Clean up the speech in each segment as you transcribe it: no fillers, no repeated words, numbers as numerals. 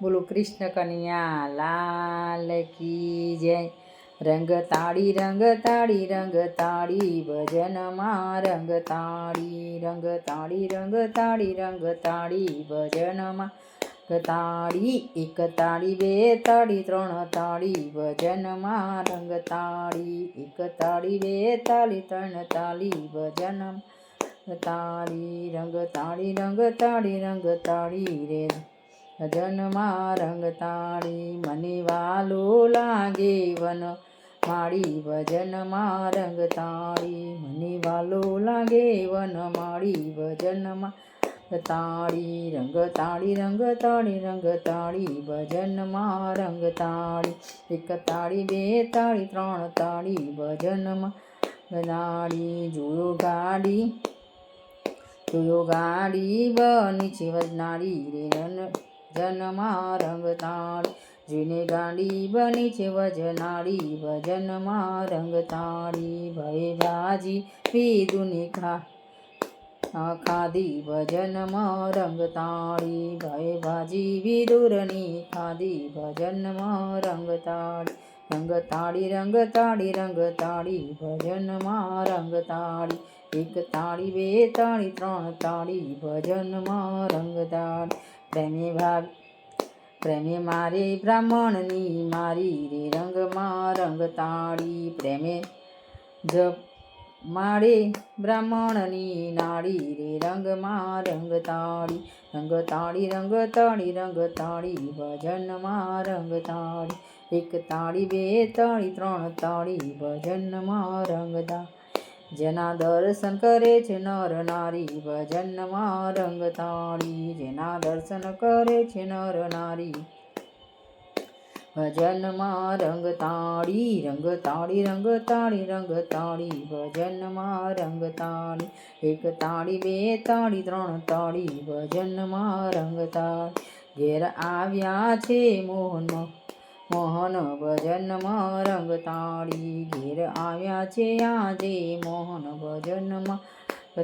બોલો કૃષ્ણ કનૈયા લાલ કી જય। રંગ તાળી ભજનમાં રંગ તાળી ભજનમાં તાળી એક તાળી બે તાળી ત્રણ તાળી ભજનમાં રંગ તાળી એક તાળી બે તાળી ત્રણ તાળી ભજનમાં તાળી રંગ તાળી રે ભજનમાં રંગ તાળી મને વાલું લાગે વન માળી ભજનમાં રંગ તાળી મને વાલું લાગે વન માળી ભજનમાં તાળી રંગ તાળી ભજનમાં રંગ તાળી એક તાળી બે તાળી ત્રણ તાળી ભજનમાં તાળી જોયો ગાડી બની છે વજનાળી રે ભજનમાં રંગ તાળી જોઈને ગાડી બની છે વજનાળી ભજનમાં રંગ તાળી ભય ભાજી પીધુની ખાધી ભજનમાં રંગ તાળી ભય ભાજી વિદુરની ખાધી ભજનમાં રંગ તાળી ભજનમાં રંગ તાળી એક તાળી બે તાળી ત્રણ તાળી ભજનમાં રંગ તાળી પ્રેમે મારે બ્રાહ્મણની મારી રે રંગમાં રંગ તાળી પ્રેમે મારે બ્રાહ્મણની નાળી રે રંગમાં રંગ તાળી ભજનમાં રંગ તાળી એક તાળી બે તાળી ત્રણ તાળી ભજનમાં રંગ જેના દર્શન કરે છે નર નારી ભજનમાં રંગ તાળી જેના દર્શન કરે છે નર નારી ભજનમાં રંગ તાળી ભજનમાં રંગ તાળી એક તાળી બે તાળી ત્રણ તાળી ભજનમાં રંગ તાળી ઘેર આવ્યા છે મોહન ભજનમાં રંગ તાળી ઘેર આવ્યા છે આજે મોહન ભજનમાં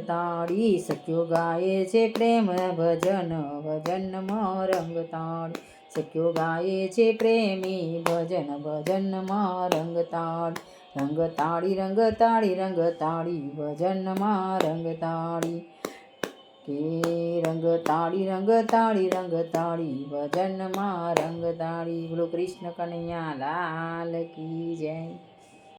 તાળી સખ્યો ગાય છે પ્રેમ ભજનમાં રંગ તાળી સખ્યો ગાય છે પ્રેમી ભજનમાં રંગ તાળી ભજનમાં રંગ તાળી કે રંગ તાળી ભજનમાં રંગ તાળી બોલો કૃષ્ણ કનૈયા લાલ કી જય।